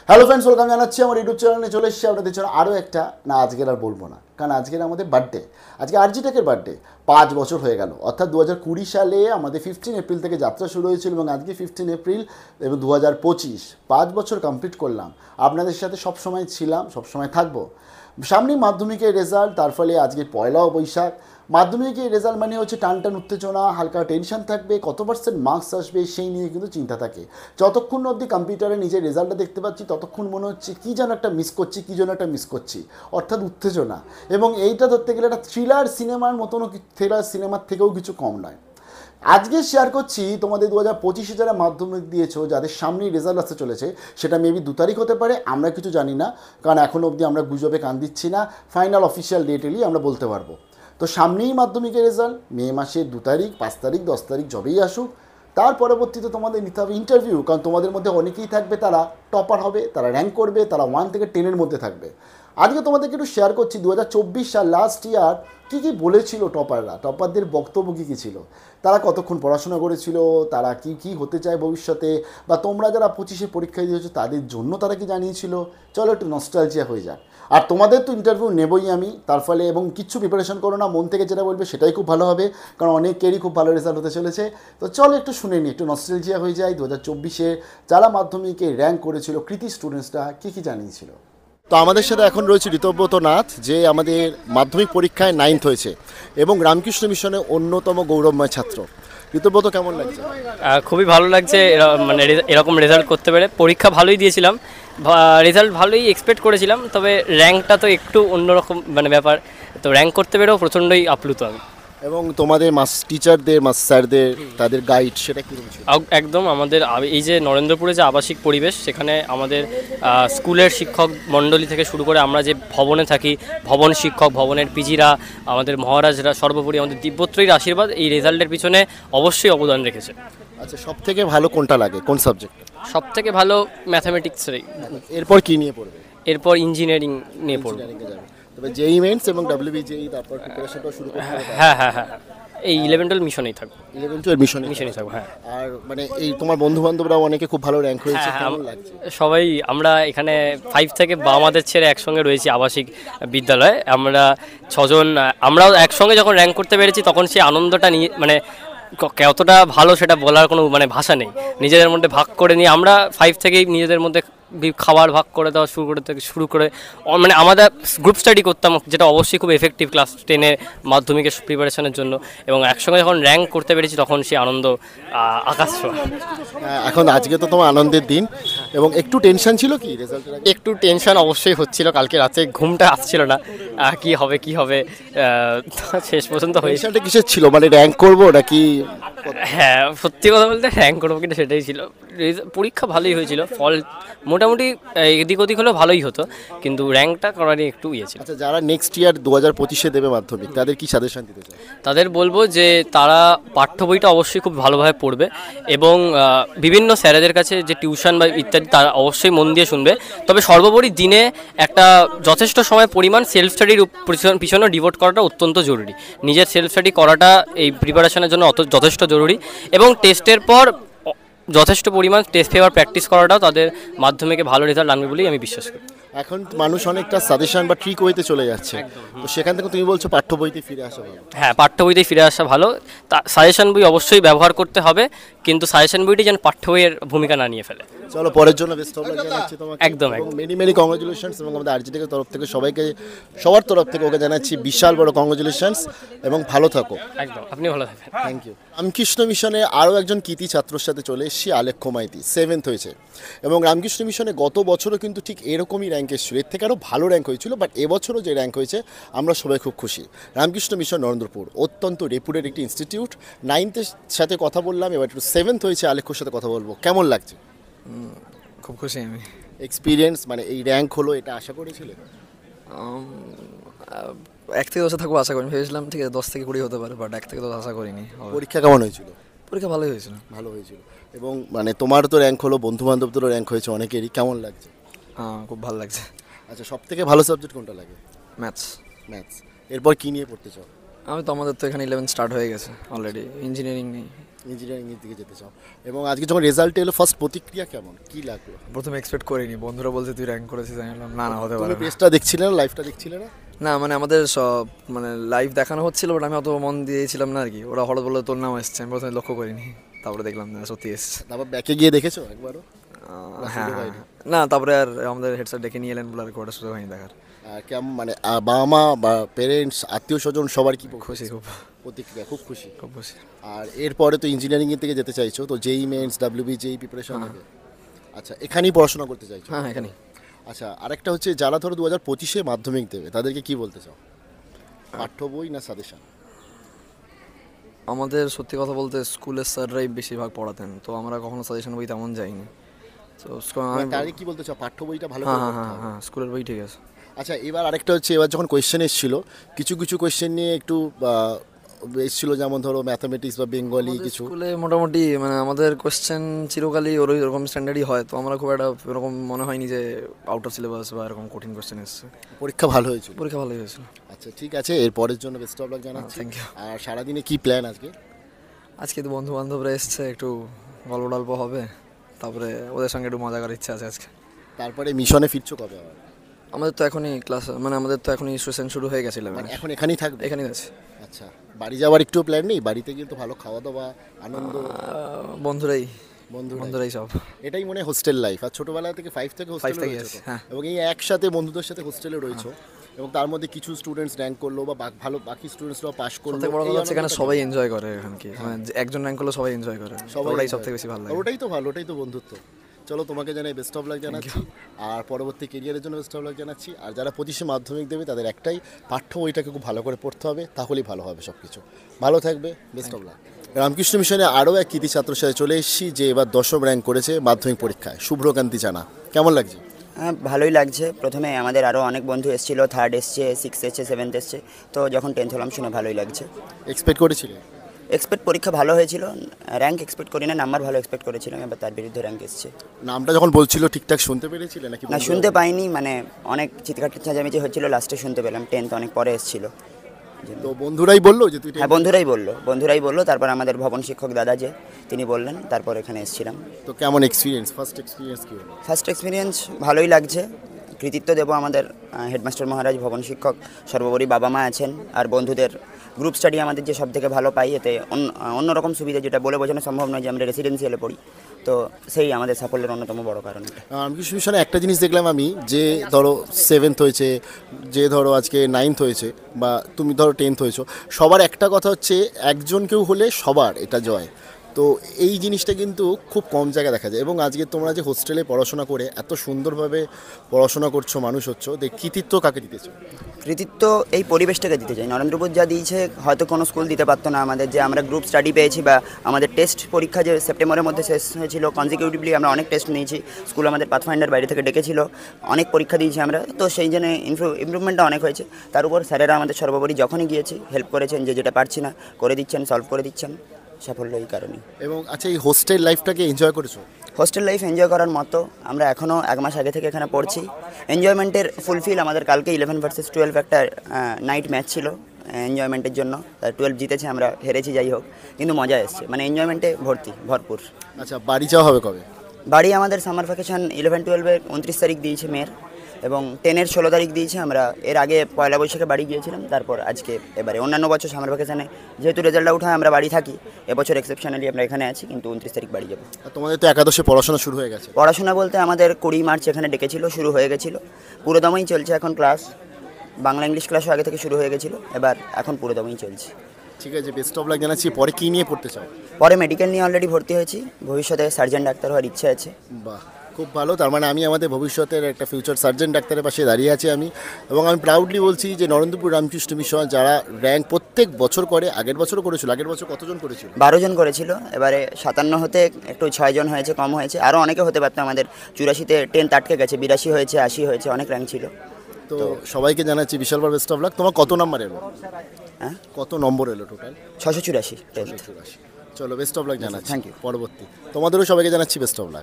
Hello friends, welcome জানাচ্ছি আমার YouTube চ্যানেলে। চলে এসেছি আপনাদের জন্য আরও একটা, না আজকের আর বলবো না, কারণ আজকের আমাদের বার্থডে। আজকে আরজি টেকের বার্থডে। 5 বছর হয়ে গেল, অর্থাৎ 2020 সালে আমাদের 15 এপ্রিল থেকে যাত্রা শুরু হয়েছিল এবং আজকে 15 এপ্রিল এবং 2025, 5 বছর কমপ্লিট করলাম। আপনাদের সাথে সবসময় ছিলাম, সবসময় থাকবো। সামনেই মাধ্যমিকের রেজাল্ট, তার ফলে আজকে পয়লা বৈশাখ। মাধ্যমিকের রেজাল্ট মানে হচ্ছে টান টান উত্তেজনা, হালকা টেনশন থাকবে, কত পার্সেন্ট মার্কস আসবে সেই নিয়ে কিন্তু চিন্তা থাকে। যতক্ষণ অবধি কম্পিউটারে নিজের রেজাল্টটা দেখতে পাচ্ছি ততক্ষণ মনে হচ্ছে কী যেন একটা মিস করছি, কী যেন একটা মিস করছি, অর্থাৎ উত্তেজনা। এবং এইটা ধরতে গেলে একটা থ্রিলার সিনেমার মতনও, থ্রিলার সিনেমার থেকেও কিছু কম নয়। আজকে শেয়ার করছি তোমাদের 2025-এ যারা মাধ্যমিক দিয়েছো, যাদের সামনেই রেজাল্ট আসতে চলেছে, সেটা মেবি 2 তারিখ হতে পারে, আমরা কিছু জানি না, কারণ এখনও অবধি আমরা গুজবে কান দিচ্ছি না। ফাইনাল অফিসিয়াল ডেট এলেই আমরা বলতে পারবো। তো সামনেই মাধ্যমিকের রেজাল্ট, মে মাসের 2 তারিখ, 5 তারিখ, 10 তারিখ যবেই আসুক। তার পরবর্তীতে তোমাদের নিতে হবে ইন্টারভিউ, কারণ তোমাদের মধ্যে অনেকেই থাকবে তারা টপার হবে, তারা র্যাঙ্ক করবে, তারা 1 থেকে 10-এর মধ্যে থাকবে। আজকে তোমাদেরকে একটু শেয়ার করছি 2024 সাল লাস্ট ইয়ার কী কী বলেছিল টপাররা, টপারদের বক্তব্য কী কী ছিল, তারা কতক্ষণ পড়াশোনা করেছিল, তারা কি কি হতে চায় ভবিষ্যতে, বা তোমরা যারা 25-এ পরীক্ষা দিয়েছো তাদের জন্য তারা কি জানিয়েছিল। চলো একটু নস্টালজিয়া হয়ে যাক। আর তোমাদের তো ইন্টারভিউ নেবই আমি, তার ফলে এবং কিচ্ছু প্রিপারেশন করো না, মন থেকে যেটা বলবে সেটাই খুব ভালো হবে, কারণ অনেকেরই খুব ভালো রেজাল্ট হতে চলেছে। তো চলো একটু শুনে নিই, একটু নস্টালজিয়া হয়ে যায়। 2024-এ যারা মাধ্যমিকে র্যাঙ্ক করেছিল, কৃতি স্টুডেন্টসরা কী কী জানিয়েছিল। তো আমাদের সাথে এখন রয়েছে ঋতব্রত নাথ, যে আমাদের মাধ্যমিক পরীক্ষায় 9th হয়েছে এবং রামকৃষ্ণ মিশনের অন্যতম গৌরবময় ছাত্র। ঋতব্রত, কেমন লাগছে? খুবই ভালো লাগছে, মানে এরকম রেজাল্ট করতে পেরে। পরীক্ষা ভালোই দিয়েছিলাম, রেজাল্ট ভালোই এক্সপেক্ট করেছিলাম, তবে র্যাঙ্কটা তো একটু অন্যরকম মানে ব্যাপার। তো র্যাঙ্ক করতে পেরেও প্রচণ্ডই আপ্লুত আমি। এবং তোমাদের টিচারদের, স্যারদের, তাদের গাইড, সেটা কী ছিল? একদম আমাদের এই যে নরেন্দ্রপুরে যে আবাসিক পরিবেশ, সেখানে আমাদের স্কুলের শিক্ষক মণ্ডলী থেকে শুরু করে আমরা যে ভবনে থাকি, ভবন শিক্ষক, ভবনের পিজিরা, আমাদের মহারাজরা, সর্বোপরি আমাদের দিব্যত্রয়ীর আশীর্বাদ এই রেজাল্টের পিছনে অবশ্যই অবদান রেখেছে। আচ্ছা, সব থেকে ভালো কোনটা লাগে, কোন সাবজেক্ট? সব থেকে ভালো ম্যাথামেটিক্সেরই। এরপর কী নিয়ে পড়বে? এরপর ইঞ্জিনিয়ারিং নিয়ে পড়বে। তবে জেই মেন্স এবং ডব্লিউবিজেই তারপর প্রিপারেশনটা শুরু করতে হবে। হ্যাঁ হ্যাঁ হ্যাঁ, এই 11-12 মিশনেই থাকবো। 11-12 মিশনেই থাকবো, হ্যাঁ। আর মানে এই তোমার বন্ধু বান্ধবরাও অনেকে খুব ভালো র্যাঙ্ক হয়েছে, হ্যাঁ, কেমন লাগছে? সবাই আমরা এখানে 5 থেকে আমাদের ছেড়ে একসঙ্গে রয়েছি আবাসিক বিদ্যালয়ে। আমরা 6 জন, আমরাও একসঙ্গে যখন র্যাঙ্ক করতে পেরেছি তখন সেই আনন্দটা নিয়ে মানে কতটা ভালো সেটা বলার কোনো মানে ভাষা নেই। নিজেদের মধ্যে ভাগ করে নিয়ে আমরা 5 থেকেই নিজেদের মধ্যে খাবার ভাগ করে দেওয়া শুরু করে মানে আমাদের গ্রুপ স্টাডি করতাম, যেটা অবশ্যই খুব এফেক্টিভ ক্লাস 10-এ মাধ্যমিকের প্রিপারেশনের জন্য। এবং একসঙ্গে যখন র্যাঙ্ক করতে পেরেছি তখন সেই আনন্দ আকাশ ছোঁয়া। এখন আজকে তো তোমার আনন্দের দিন, এবং একটু টেনশন ছিল কি রেজাল্টের আগে? একটু টেনশন অবশ্যই হচ্ছিল, কালকে রাতে ঘুমটা আসছিল না, কি হবে শেষ পর্যন্ত হয়েছে। টেনশনটা কিসের ছিল, মানে র্যাঙ্ক করবো নাকি? হ্যাঁ, সত্যি কথা বলতে র্যাঙ্ক করবো কিনা সেটাই ছিল। পরীক্ষা ভালোই হয়েছিল, ফল মোটামুটি এদিক ওদিক হলেও ভালোই হতো, কিন্তু র্যাঙ্কটা করারই একটু ছিল। আচ্ছা, যারা নেক্সট ইয়ার 2025-এ দেবে মাধ্যমিক, তাদের কি সাজেশন দিতে চাই? তাদের বলবো যে তারা পাঠ্য বইটা অবশ্যই খুব ভালোভাবে পড়বে এবং বিভিন্ন স্যারেদের কাছে যে টিউশন বা ইত্যাদি তারা অবশ্যই মন দিয়ে শুনবে। তবে সর্বোপরি দিনে একটা যথেষ্ট সময় পরিমাণ সেলফ স্টাডির পিছনে ডিভোট করাটা অত্যন্ত জরুরি। নিজের সেলফ স্টাডি করাটা এই প্রিপারেশনের জন্য যথেষ্ট জরুরি, এবং টেস্টের পর যথেষ্ট পরিমাণ টেস্ট পেপার প্র্যাকটিস করাটাও তাদের মাধ্যমিকে ভালো রেজাল্ট আনবে বলেই আমি বিশ্বাস করি। এখন মানুষ অনেকটা সাজেশন বা ট্রিক ওয়েতে চলে যাচ্ছে, তো সেখান থেকে তুমি বলছো পাঠ্য বইতে ফিরে আসা ভালো? হ্যাঁ, পাঠ্য বইতেই ফিরে আসা ভালো। সাজেশন বই অবশ্যই ব্যবহার করতে হবে, কিন্তু সাজেশন বইটি যেন পাঠ্য বইয়ের ভূমিকা না নিয়ে ফেলে। চলো, পরের জন্য বেস্ট অফ লাক জানাচ্ছি তোমাকে। একদম মেনি কংগ্রাচুলেশনস, এবং আমাদের আরজি টেকের তরফ থেকে সবার তরফ থেকে ওকে জানাচ্ছি বিশাল বড় কংগ্রাচুলেশনস, এবং ভালো থাকো। একদম, আপনি ভালো থাকবেন। Thank you. রামকৃষ্ণ মিশনে আরও একজন কৃতি ছাত্রর সাথে চলে এসেছি, আলেখ্য মাইতি 7th হয়েছে, এবং রামকৃষ্ণ মিশনে গত বছরও কিন্তু ঠিক এরকমই র্যাঙ্ক এসেছিল, এর থেকে আরও ভালো র্যাঙ্ক হয়েছিল, বাট এবছরও যে র্যাঙ্ক হয়েছে আমরা সবাই খুব খুশি। রামকৃষ্ণ মিশন নরেন্দ্রপুর অত্যন্ত রেপুটেড একটি ইনস্টিটিউট। 9th-এর সাথে কথা বললাম, এবার একটু 7th হয়েছে, আলেখ্যর সাথে কথা বলবো। কেমন লাগছে? খুব খুশি আমি। এক্সপিরিয়েন্স, মানে এই র্যাঙ্ক হলো, এটা আশা করেছিলে? 1 থেকে 10 থাকবো আশা করিনি, ভেবেছিলাম ঠিক আছে 10 থেকে 20 হতে পারে, বাট 1 থেকে 10 আশা করিনি। পরীক্ষা কেমন হয়েছিল? পরীক্ষা ভালোই হয়েছিল। ভালো হয়েছিল, এবং মানে তোমার তো র্যাঙ্ক হলো, বন্ধু বান্ধবদেরও র্যাঙ্ক হয়েছে অনেকেরই, কেমন লাগছে? খুব ভালো লাগছে। আচ্ছা, সব থেকে ভালো সাবজেক্ট কোনটা লাগে? ম্যাথস। ম্যাথস। এরপর কী নিয়ে পড়তে চাও? আমি তো আমাদের তো এখানে 11 স্টার্ট হয়ে গেছে অলরেডি, ইঞ্জিনিয়ারিং নেই। ইঞ্জিনিয়ারিংয়ের দিকে যেতে চাও, এবং আজকে যখন রেজাল্ট এলো ফার্স্ট প্রতিক্রিয়া কেমন, কি লাগলো? প্রথমে এক্সপেক্ট করিনি, বন্ধুরা বলছে তুই র্যাঙ্ক করেছিস, আমি বললাম না হতে পারে তুমি না। পেজটা দেখছিলে না, লাইভটা দেখছিলে না? না মানে আমাদের সব মানে লাইভ দেখানো হচ্ছিল, বাট আমি অত মন দিয়েছিলাম না আর কি। ওরা হঠাৎ বললো তোর নাম এসছে, আমি প্রথমে লক্ষ্য করিনি, তারপরে দেখলাম না সত্যি এসছে। তারপর ব্যাকে গিয়ে দেখেছো একবারও? হ্যাঁ হ্যাঁ। না তারপরে আর আমাদের হেডসেট ডেকে নিয়ে এলেন বলে আর ওটা সুযোগ হয়নি দেখার। কেমন মানে বাবা মা বা পেরেন্টস আত্মীয় স্বজন সবার কি খুশি, খুব প্রতিক্রিয়া? খুব খুশি। খুব খুশি। আর এরপরে তো ইঞ্জিনিয়ারিংয়ের দিকে যেতে চাইছো, তো যেই মেন্স ডাব্লিউবি যেই প্রিপারেশন হবে, আচ্ছা এখানেই পড়াশোনা করতে চাইছো? হ্যাঁ এখানেই। আচ্ছা আরেকটা হচ্ছে যারা ধরো 2025-এ মাধ্যমিক দেবে তাদেরকে কি বলতে চাও, পাঠ্য বই না সাজেশন? আমাদের সত্যি কথা বলতে স্কুলের স্যাররাই বেশিরভাগ পড়াতেন, তো আমরা কখনো সাজেশন বই তেমন যাইনি। তো তাহলে কি বলতে চাও, পাঠ্য বইটা ভালো হ্যাঁ করে হ্যাঁ পড়তে হ্যাঁ হবে? হ্যাঁ, স্কুলের বই ঠিক আছে। আচ্ছা এবার আরেকটা হচ্ছে, এবার যখন কোয়েশ্চেন এসেছিল কিছু কিছু কোয়েশ্চেন নিয়ে একটু এসেছিল, যেমন ধরো ম্যাথামেটিক্স বা বেঙ্গলি আমাদের কিছু। স্কুলে মোটামুটি মানে আমাদের কোশ্চেন চিরকালই ওরকম স্ট্যান্ডার্ডই হয়, তো আমরা খুব একটা এরকম মনে হয়নি যে আউট অফ সিলেবাস বা এরকম কঠিন কোশ্চেন এসেছে। পরীক্ষা ভালো হয়েছিল? পরীক্ষা ভালোই হয়েছিল। আচ্ছা ঠিক আছে, এর পরের জন্য বেস্ট অফ লাক জানাচ্ছি। Thank you. আর সারাদিনে কি প্ল্যান আজকে? আজকে তো বন্ধু বান্ধবরা এসছে, একটু গল্প টল্প হবে, তারপরে ওদের সঙ্গে একটু মজা করার ইচ্ছা আছে আজকে। তারপরে মিশনে ফিরছো কবে আবার? আমাদের তো এখনই ক্লাস মানে আমাদের তো এখনই সেশন শুরু হয়ে গেছিল, মানে এখন এখানেই থাকবে? এখানেই আছে। আচ্ছা বাড়ি যাওয়ার একটু প্ল্যান নেই? বাড়িতে কিন্তু ভালো খাওয়া দাওয়া আনন্দ বন্ধুরাই বন্ধুরা, বন্ধুরাই সব। এটাই মনে হোস্টেল লাইফ। আর ছোটবেলা থেকে 5 থেকে হোস্টেলে থেকে রয়েছো আছি, তো? হ্যাঁ। এবং এই একসাথে বন্ধুদের সাথে হোস্টেলে রয়েছো, এবং তার মধ্যে কিছু স্টুডেন্টস র্যাঙ্ক করলো বা ভালো বাকি স্টুডেন্টসরাও পাস করলো। সবথেকে বড় এই কথা হচ্ছে এখানে আনন্দটা সবাই কেমন? এনজয় করে এখানে কি, মানে যে একজন র্যাঙ্ক করলে সবাই এনজয় করে, সবাই ওটাই enjoy সব থেকে বেশি ভালো লাগে। ওটাই তো ভালো, ওটাই তো বন্ধুত্ব। চলো তোমাকে জানাই বেস্ট অফ লাক জানাচ্ছি, আর পরবর্তী কেরিয়ারের জন্য বেস্ট অফ লাক জানাচ্ছি। আর যারা 25-এ মাধ্যমিক দেবে তাদের একটাই, পাঠ্য বইটাকে খুব ভালো করে পড়তে হবে, তাহলেই ভালো হবে সব কিছু। ভালো থাকবে, বেস্ট অফ লাক। রামকৃষ্ণ মিশনে আরও এক কৃতি ছাত্রের সাথে চলে এসেছি, যে এবার 10ম র্যাঙ্ক করেছে মাধ্যমিক পরীক্ষায়, শুভ্রকান্তি জানা। কেমন লাগছে? হ্যাঁ ভালোই লাগছে। প্রথমে আমাদের আরও অনেক বন্ধু এসেছিলো, 3rd এসছে, 6th এসছে, 7th এসছে, তো যখন 10th হলাম শুনে ভালোই লাগছে। এক্সপেক্ট করেছিলে? এক্সপেক্ট পরীক্ষা ভালো হয়েছিল, র্যাঙ্ক এক্সপেক্ট করি না, নাম্বার ভালো এক্সপেক্ট করেছিলাম, এবার তার বিরুদ্ধে র্যাঙ্ক এসছে। নামটা যখন বলছিল ঠিকঠাক শুনতে পেরেছিলে নাকি? না শুনতে পাইনি, মানে অনেক চিৎকার চেঁচামেচি হচ্ছিলো, লাস্টে শুনতে পেলাম। 10th অনেক পরে এসেছিলো। তো বন্ধুরাই বললো যে তুই? হ্যাঁ বন্ধুরাই বললো, তারপর আমাদের ভবন শিক্ষক দাদা যে তিনি বললেন, তারপর এখানে এসেছিলাম। তো কেমন এক্সপিরিয়েন্স, ফার্স্ট এক্সপিরিয়েন্স কি হলো? ফার্স্ট এক্সপিরিয়েন্স ভালোই লাগছে। কৃতিত্ব দেবো আমাদের হেডমাস্টার মহারাজ, ভবন শিক্ষক, সর্বোপরি বাবা মা আছেন, আর বন্ধুদের। গ্রুপ স্টাডি আমাদের যে সব থেকে ভালো পাই, এতে অন্যরকম সুবিধা যেটা বলে বোঝানো সম্ভব নয়, যে আমরা রেসিডেন্সিয়ালে পড়ি, তো সেই আমাদের সাফল্যের অন্যতম বড় কারণ এটা। রামকৃষ্ণ মিশনে একটা জিনিস দেখলাম আমি, যে ধরো 7th হয়েছে, যে ধরো আজকে 9th হয়েছে, বা তুমি ধরো 10th হয়েছো, সবার একটা কথা হচ্ছে একজন কেউ হলে সবার এটা জয়। তো এই জিনিসটা কিন্তু খুব কম জায়গায় দেখা যায়, এবং আজকে তোমরা যে হোস্টেলে পড়াশোনা করে এত সুন্দরভাবে পড়াশোনা করছো, মানুষ হচ্ছো, কৃতিত্ব কাকে দিতেছো? কৃতিত্ব এই পরিবেশটাকে দিতে চাই। নরেন্দ্রপুর যা দিয়েছে হয়তো কোনো স্কুল দিতে পারতো না আমাদের, যে আমরা গ্রুপ স্টাডি পেয়েছি, বা আমাদের টেস্ট পরীক্ষা যে সেপ্টেম্বরের মধ্যে শেষ হয়েছিল, কনজিকিউটিভলি আমরা অনেক টেস্ট নিয়েছি, স্কুল আমাদের পাথফাইন্ডার বাইরে থেকে ডেকেছিল, অনেক পরীক্ষা দিয়েছি আমরা, তো সেই জন্য ইমপ্রুভমেন্টটা অনেক হয়েছে। তার উপর স্যারেরা আমাদের সর্বোপরি যখনই গিয়েছি হেল্প করেছেন, যে যেটা পারছি না করে দিচ্ছেন, সলভ করে দিচ্ছেন, সাফল্য এই কারণেই। এবং আচ্ছা এই হোস্টেল লাইফটাকে এনজয় করেছো? হোস্টেল লাইফ এনজয় করার মতো, আমরা এখনও 1 মাস আগে থেকে এখানে পড়ছি। এনজয়মেন্টের ফুলফিল। আমাদের কালকে 11 ভার্সেস 12 একটা নাইট ম্যাচ ছিল এনজয়মেন্টের জন্য, 12 জিতেছে, আমরা হেরেছি, যাই হোক, কিন্তু মজা এসছে, মানে এনজয়মেন্টে ভরপুর। আচ্ছা বাড়ি যাওয়া হবে কবে? বাড়ি আমাদের সামার ভ্যাকেশন 11-12-এর 29 তারিখ দিয়েছে মেয়ের, এবং 10-এর 16 তারিখ দিয়েছে। আমরা এর আগে পয়লা বৈশাখে বাড়ি গিয়েছিলাম, তারপর আজকে এবারে। অন্যান্য বছর সামার ভ্যাকেশনে যেহেতু রেজাল্ট আউট হয় আমরা বাড়ি থাকি, এবছর এক্সেপশনালি আমরা এখানে আছি, কিন্তু 29 তারিখ বাড়ি যাবো। আর তোমাদের তো একাদশে পড়াশোনা শুরু হয়ে গেছে? পড়াশোনা বলতে আমাদের 20 মার্চ এখানে ডেকেছিল, শুরু হয়ে গেছিলো, পুরোদমেই চলছে এখন ক্লাস। বাংলা ইংলিশ ক্লাসও আগে থেকে শুরু হয়ে গেছিলো, এবার এখন পুরোদমেই চলছে। ঠিক আছে, বেস্ট অফ লাক জানাচ্ছি। পরে কী নিয়ে পড়তে চাও? পরে মেডিকেল নিয়ে অলরেডি ভর্তি হয়েছি, ভবিষ্যতে সার্জন ডাক্তার হওয়ার ইচ্ছে আছে। বাহ, খুব ভালো। তার মানে আমি আমাদের ভবিষ্যতের একটা ফিউচার সার্জন ডাক্তারের পাশে দাঁড়িয়ে আছি আমি, এবং আমি প্রাউডলি বলছি যে নরেন্দ্রপুর রামকৃষ্ণ মিশন যারা র্যাঙ্ক প্রত্যেক বছর করে, আগের বছরও করেছিল, আগের বছর কতজন করেছিল? 12 জন করেছিল, এবারে 57 হতে একটু 6 জন হয়েছে, কম হয়েছে, আরও অনেকে হতে পারতো। আমাদের 84-তে 10th আটকে গেছে, 82 হয়েছে, 80 হয়েছে, অনেক র্যাঙ্ক ছিল। তো সবাইকে জানাচ্ছি বিশালবার বেস্ট অফ লাক। তোমার কত নাম্বার এলো? হ্যাঁ, কত নম্বর এলো টোটাল? 684 10th। চলো বেস্ট অফ লাক জানাচ্ছি। Thank you. পরবর্তী তোমাদেরও সবাইকে জানাচ্ছি বেস্ট অফ লাক।